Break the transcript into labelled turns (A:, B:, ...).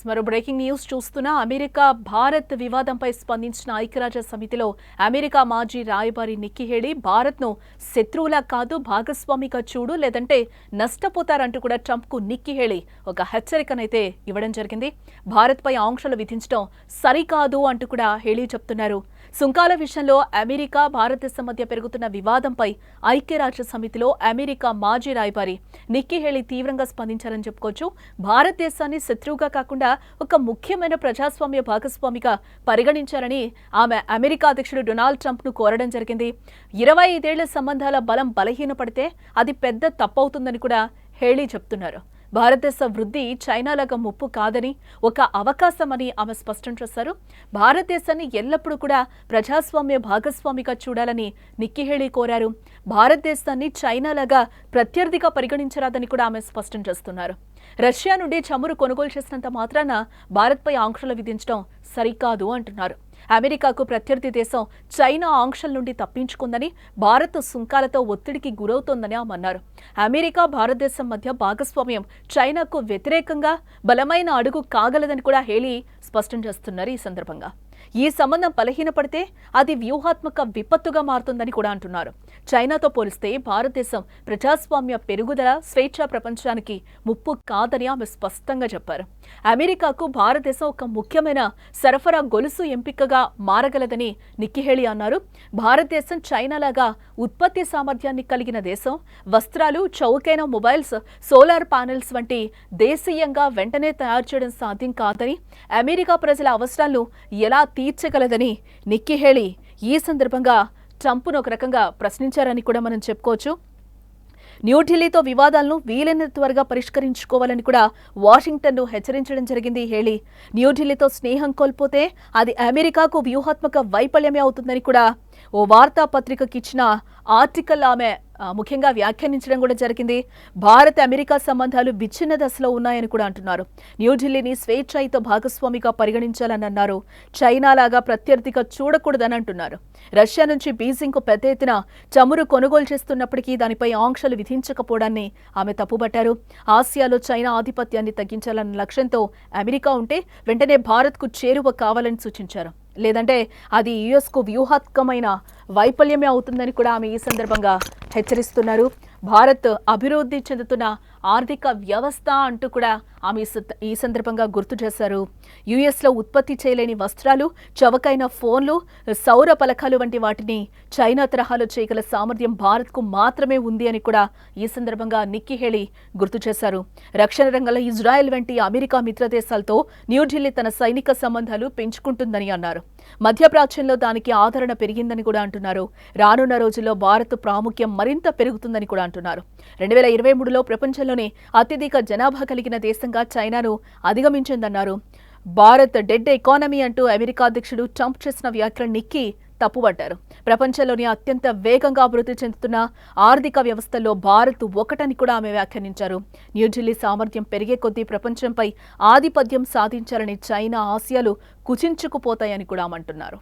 A: మరో breaking news చూస్తున్నా America Bharat వివాదంపై స్పందించిన ఐక్యరాజ్య సమితిలో అమెరికా మాజీ రాయబారి నిక్కీ హేలీ భారత్ను శత్రువులా కాదు భాగస్వామిగా చూడు లేదంటే నష్టపోతారంటూ కూడా ట్రంప్కు నిక్కీ హేలీ ఒక హెచ్చరికనైతే ఇవ్వడం జరిగింది. భారత్పై ఆంక్షలు విధించడం సరికాదు అంటూ కూడా హేలీ చెప్తున్నారు. సుంకాల విషయంలో అమెరికా భారతదేశం మధ్య పెరుగుతున్న వివాదంపై ఐక్యరాజ్య సమితిలో అమెరికా మాజీ రాయబారి నిక్కీ హేలీ తీవ్రంగా స్పందించారని చెప్పుకోవచ్చు. భారతదేశాన్ని శత్రువుగా కాకుండా ఒక ముఖ్యమైన ప్రజాస్వామ్య భాగస్వామిగా పరిగణించాలని ఆమె అమెరికా అధ్యక్షుడు డొనాల్డ్ ట్రంప్ ను కోరడం జరిగింది. 25 ఏళ్ల సంబంధాల బలం బలహీనపడితే అది పెద్ద తప్పవుతుందని కూడా హేలీ చెప్తున్నారు. భారతదేశ వృద్ధి చైనాలాగా ముప్పు కాదని ఒక అవకాశమని ఆమె స్పష్టం చేశారు. భారతదేశాన్ని ఎల్లప్పుడూ కూడా ప్రజాస్వామ్య భాగస్వామిగా చూడాలని నిక్కీ హేలీ కోరారు. భారతదేశాన్ని చైనాలాగా ప్రత్యర్థిగా పరిగణించరాదని కూడా ఆమె స్పష్టం చేస్తున్నారు. రష్యా నుండి చమురు కొనుగోలు చేసినంత మాత్రాన భారత్పై ఆంక్షలు విధించడం సరికాదు అంటున్నారు. అమెరికాకు ప్రత్యర్థి దేశం చైనా ఆంక్షల నుండి తప్పించుకుందని, భారత్ సుంకాలతో ఒత్తిడికి గురవుతోందని ఆమె అన్నారు. అమెరికా భారతదేశం మధ్య భాగస్వామ్యం చైనాకు వ్యతిరేకంగా బలమైన అడుగు కాగలదని కూడా హేలీ స్పష్టం చేస్తున్నారు. ఈ సందర్భంగా ఈ సంబంధం బలహీనపడితే అది వ్యూహాత్మక విపత్తుగా మారుతుందని కూడా అంటున్నారు. చైనాతో పోలిస్తే భారతదేశం ప్రజాస్వామ్య పెరుగుదల, స్వేచ్ఛా ప్రపంచానికి ముప్పు కాదని ఆమె స్పష్టంగా చెప్పారు. అమెరికాకు భారతదేశం ఒక ముఖ్యమైన సరఫరా గొలుసు ఎంపికగా మారగలదని నిక్కీ హేలీ అన్నారు. భారతదేశం చైనాలాగా ఉత్పత్తి సామర్థ్యాన్ని కలిగిన దేశం. వస్త్రాలు, చౌకైన మొబైల్స్, సోలార్ ప్యానెల్స్ వంటి దేశీయంగా వెంటనే తయారు చేయడం సాధ్యం కాదని, అమెరికా ప్రజల అవసరాలను ఎలా తీర్చగలదని నిక్కీ హేలీ ఈ సందర్భంగా ట్రంప్ను ఒక రకంగా ప్రశ్నించారని కూడా మనం చెప్పుకోవచ్చు. న్యూఢిల్లీతో వివాదాలను వీలైనంత త్వరగా పరిష్కరించుకోవాలని కూడా వాషింగ్టన్ను హెచ్చరించడం జరిగింది. హేలీ న్యూఢిల్లీతో స్నేహం కోల్పోతే అది అమెరికాకు వ్యూహాత్మక వైఫల్యమే అవుతుందని కూడా ఓ వార్తాపత్రికకి ఇచ్చిన ఆర్టికల్ ఆమె ముఖ్యంగా వ్యాఖ్యానించడం కూడా జరిగింది. భారత్ అమెరికా సంబంధాలు విచ్ఛిన్న దశలో ఉన్నాయని కూడా అంటున్నారు. న్యూఢిల్లీని స్వేచ్ఛాయుత భాగస్వామిగా పరిగణించాలని అన్నారు. చైనాలాగా ప్రత్యర్థిగా చూడకూడదని అంటున్నారు. రష్యా నుంచి బీజింగ్కు పెద్ద ఎత్తున చమురు కొనుగోలు చేస్తున్నప్పటికీ దానిపై ఆంక్షలు విధించకపోవడాన్ని ఆమె తప్పుబట్టారు. ఆసియాలో చైనా ఆధిపత్యాన్ని తగ్గించాలన్న లక్ష్యంతో అమెరికా ఉంటే వెంటనే భారత్కు చేరువ కావాలని సూచించారు. లేదంటే అది యుఎస్కు వ్యూహాత్మకమైన వైఫల్యమే అవుతుందని కూడా ఆమె ఈ సందర్భంగా హెచ్చరిస్తున్నారు. భారత్ అభివృద్ధి చెందుతున్న ఆర్థిక వ్యవస్థ అంటూ కూడా ఆమె ఈ సందర్భంగా గుర్తు చేశారు. యుఎస్లో ఉత్పత్తి చేయలేని వస్త్రాలు, చవకైన ఫోన్లు, సౌర పలకాలు వంటి వాటిని చైనా తరహాలో చేయగల సామర్థ్యం భారత్కు మాత్రమే ఉంది అని కూడా ఈ సందర్భంగా నిక్కీ హేలీ గుర్తు చేశారు. రక్షణ రంగంలో ఇజ్రాయెల్ వంటి అమెరికా మిత్రదేశాలతో న్యూఢిల్లీ తన సైనిక సంబంధాలు పెంచుకుంటుందని అన్నారు. మధ్యప్రాచ్యంలో దానికి ఆదరణ పెరిగిందని కూడా అంటున్నారు. రానున్న రోజుల్లో భారత్ ప్రాముఖ్యం మరింత పెరుగుతుందని కూడా అంటున్నారు. 2023లో ప్రపంచంలోనే అత్యధిక జనాభా కలిగిన దేశంగా చైనాను అధిగమించిందన్నారు. భారత్ డెడ్ ఎకానమీ అంటూ అమెరికా అధ్యక్షుడు ట్రంప్ చేసిన వ్యాఖ్యలు నిక్కీ తప్పుపట్టారు. ప్రపంచంలోని అత్యంత వేగంగా అభివృద్ధి చెందుతున్న ఆర్థిక వ్యవస్థల్లో భారత్ ఒకటని కూడా ఆమె వ్యాఖ్యానించారు. న్యూఢిల్లీ సామర్థ్యం పెరిగే కొద్దీ ప్రపంచంపై ఆధిపత్యం సాధించాలని చైనా ఆశయాలు కుచించుకుపోతాయని కూడా అంటున్నారు.